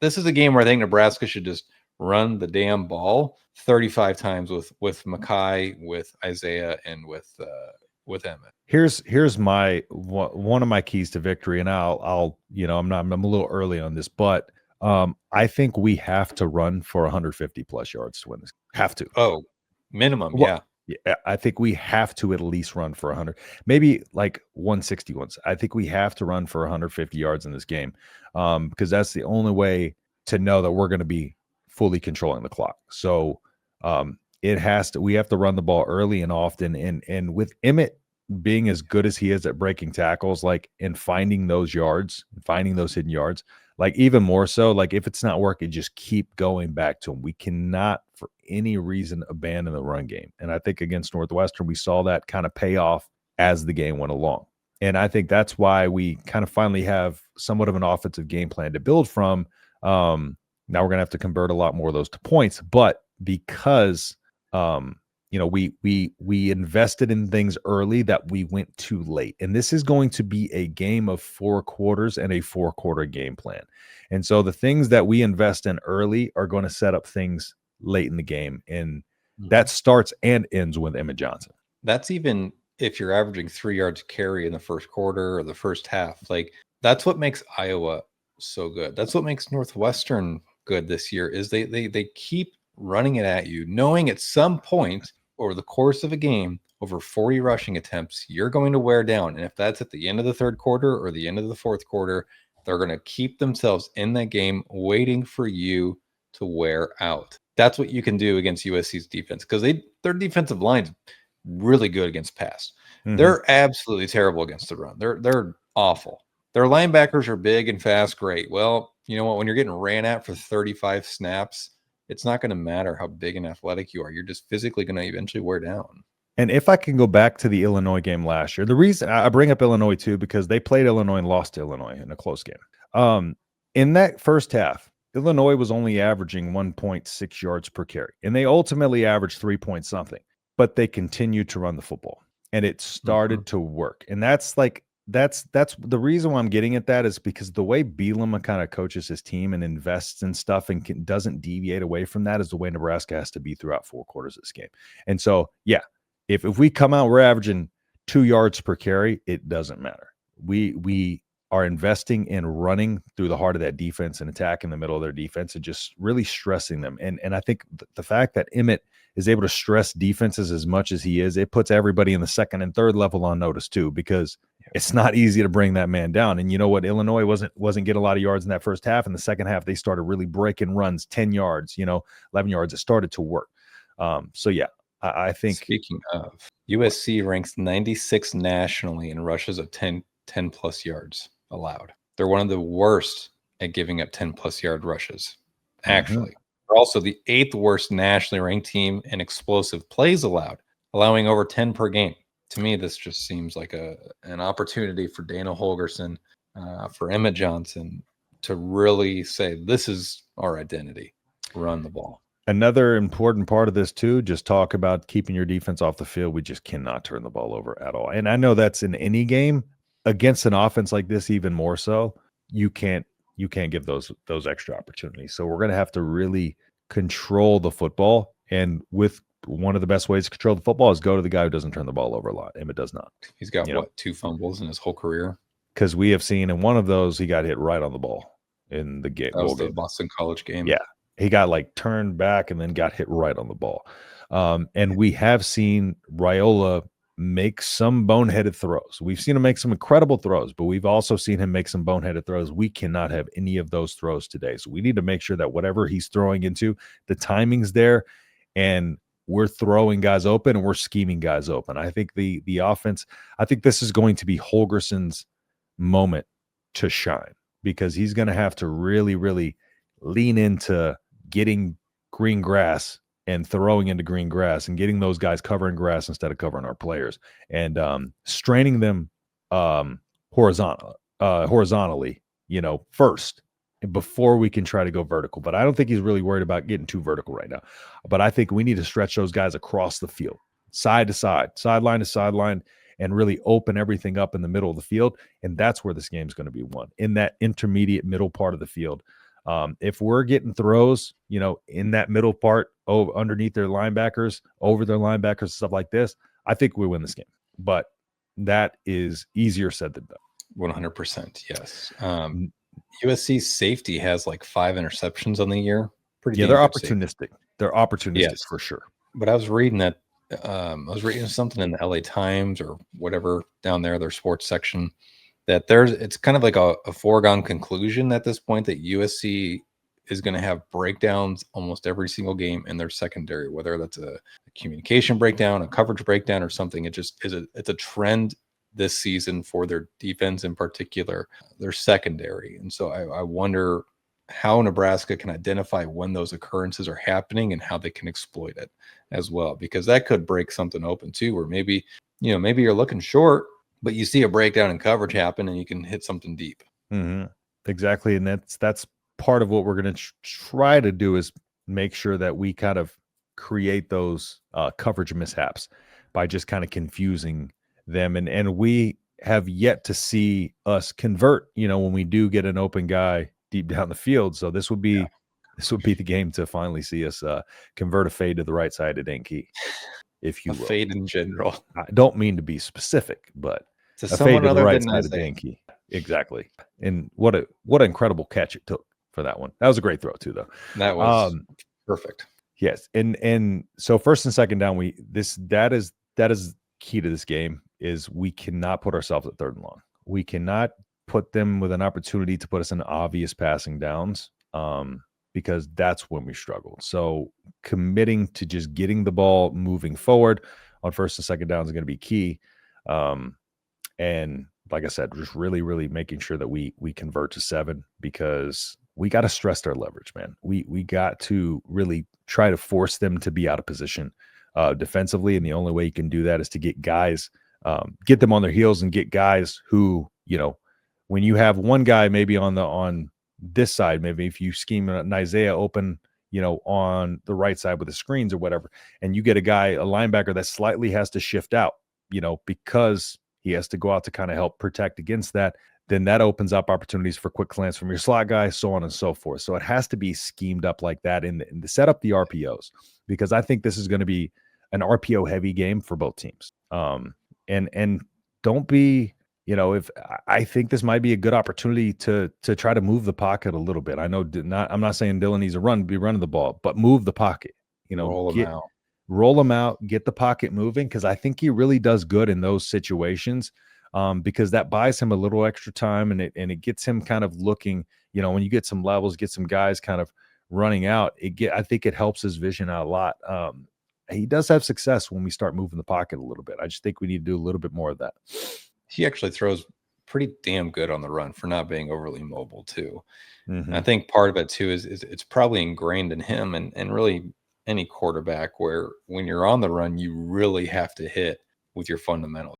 this is a game where I think Nebraska should just run the damn ball 35 times with Mackay, with Isaiah, and with Emmett. Here's my one of my keys to victory, and I'll I'm a little early on this, but I think we have to run for 150 plus yards to win this. Have to. Oh, minimum, well, yeah. I think we have to at least run for 100, maybe like 160 ones. I think we have to run for 150 yards in this game, because that's the only way to know that we're going to be fully controlling the clock. So we have to run the ball early and often, and with Emmett being as good as he is at breaking tackles, like, and finding those yards, finding those hidden yards, like, even more so, like, if it's not working, just keep going back to him. We cannot for any reason abandon the run game. And I think against Northwestern, we saw that kind of pay off as the game went along. And I think that's why we kind of finally have somewhat of an offensive game plan to build from. Now we're going to have to convert a lot more of those to points, but because we invested in things early that we went too late. And this is going to be a game of 4 quarters and a 4-quarter game plan. And so the things that we invest in early are going to set up things late in the game. And that starts and ends with Emmett Johnson. That's even if you're averaging 3 yards carry in the first quarter or the first half. Like, that's what makes Iowa so good. That's what makes Northwestern good this year, is they keep running it at you, knowing at some point over the course of a game, over 40 rushing attempts, you're going to wear down. And if that's at the end of the third quarter or the end of the fourth quarter, they're going to keep themselves in that game, waiting for you to wear out. That's what you can do against USC's defense, because their defensive line's really good against pass. Mm-hmm. They're absolutely terrible against the run. They're awful. Their linebackers are big and fast, great. Well, you know what? When you're getting ran at for 35 snaps, it's not going to matter how big and athletic you are. You're just physically going to eventually wear down. And if I can go back to the Illinois game last year, the reason I bring up Illinois too, because they played Illinois and lost to Illinois in a close game. In that first half, Illinois was only averaging 1.6 yards per carry, and they ultimately averaged 3 point something, but they continued to run the football, and it started to work. And that's the reason why I'm getting at that, is because the way Bielema kind of coaches his team and invests in stuff and doesn't deviate away from that is the way Nebraska has to be throughout 4 quarters of this game. And so, yeah, if we come out, we're averaging 2 yards per carry, it doesn't matter. We are investing in running through the heart of that defense and attacking the middle of their defense and just really stressing them. And I think the fact that Emmett is able to stress defenses as much as he is, it puts everybody in the second and third level on notice too, because it's not easy to bring that man down. And you know what? Illinois wasn't getting a lot of yards in that first half. In the second half, they started really breaking runs, 10 yards, 11 yards. It started to work. So yeah, I think. Speaking of, USC ranks 96 nationally in rushes of 10 plus yards allowed. They're one of the worst at giving up 10 plus yard rushes. Actually, they're also the 8th worst nationally ranked team in explosive plays allowed, allowing over 10 per game. To me, this just seems like an opportunity for Dana Holgorsen, for Emmett Johnson, to really say, this is our identity, run the ball. Another important part of this too, just talk about keeping your defense off the field. We just cannot turn the ball over at all. And I know that's in any game. Against an offense like this, even more so, you can't give those extra opportunities. So we're going to have to really control the football. And with one of the best ways to control the football is go to the guy who doesn't turn the ball over a lot. Emmett does not. He's got 2 fumbles in his whole career? Because we have seen in one of those, he got hit right on the ball in the game. That was the Boston College game. Yeah. He got turned back and then got hit right on the ball. And we have seen Raiola make some boneheaded throws. We've seen him make some incredible throws, but we've also seen him make some boneheaded throws. We cannot have any of those throws today. So we need to make sure that whatever he's throwing into, the timing's there, and we're throwing guys open and we're scheming guys open. I think the offense, I think this is going to be Holgorsen's moment to shine, because he's going to have to really, really lean into getting green grass and throwing into green grass and getting those guys covering grass instead of covering our players, and straining them horizontally, first, before we can try to go vertical. But I don't think he's really worried about getting too vertical right now. But I think we need to stretch those guys across the field, side to side, sideline to sideline, and really open everything up in the middle of the field. And that's where this game is going to be won, in that intermediate middle part of the field. If we're getting throws, in that middle part, underneath their linebackers, over their linebackers, stuff like this, I think we win this game. But that is easier said than done. 100%. Yes. USC's safety has like 5 interceptions on the year. Pretty they're damn good opportunistic. safety. They're opportunistic Yes. for sure. But I was reading that I was reading something in the LA Times or whatever down there, their sports section, that it's kind of like a foregone conclusion at this point that USC is going to have breakdowns almost every single game in their secondary, whether that's a communication breakdown, a coverage breakdown, or something. It just is it's a trend this season for their defense, in particular, their secondary. And so I wonder how Nebraska can identify when those occurrences are happening and how they can exploit it as well, because that could break something open too, where maybe you're looking short, but you see a breakdown in coverage happen and you can hit something deep. Mm-hmm. Exactly. And that's part of what we're going to try to do, is make sure that we kind of create those coverage mishaps by just kind of confusing them. And we have yet to see us convert, when we do get an open guy deep down the field. So this would be the game to finally see us convert a fade to the right side. It ain't key, if you will. Fade in general. I don't mean to be specific, but to a fade to the right than side of Danke. Exactly. And what an incredible catch it took for that one. That was a great throw too, though. That was perfect. Yes. And so first and second down, that is key to this game, is we cannot put ourselves at third and long. We cannot put them with an opportunity to put us in obvious passing downs, because that's when we struggle. So committing to just getting the ball moving forward on first and second downs is going to be key. And like I said, just really, really making sure that we convert to 7, because we got to stress their leverage, man. We got to really try to force them to be out of position defensively. And the only way you can do that is to get guys, get them on their heels, and get guys who, when you have one guy maybe on this side, maybe if you scheme an Isaiah open, on the right side with the screens or whatever, and you get a linebacker that slightly has to shift out, because he has to go out to kind of help protect against that, then that opens up opportunities for quick slants from your slot guy, so on and so forth. So it has to be schemed up like that in the set up the RPOs, because I think this is going to be an RPO heavy game for both teams. And don't be, if I think this might be a good opportunity to try to move the pocket a little bit. I know I'm not saying Dylan needs to be running the ball, but move the pocket, roll them out, get the pocket moving, because I think he really does good in those situations, because that buys him a little extra time, and it gets him kind of looking, when you get some levels, get some guys kind of running out, I think it helps his vision out a lot. He does have success when we start moving the pocket a little bit. I just think we need to do a little bit more of that. He actually throws pretty damn good on the run for not being overly mobile too. Mm-hmm. And I think part of it too is it's probably ingrained in him and really any quarterback, where when you're on the run, you really have to hit with your fundamentals.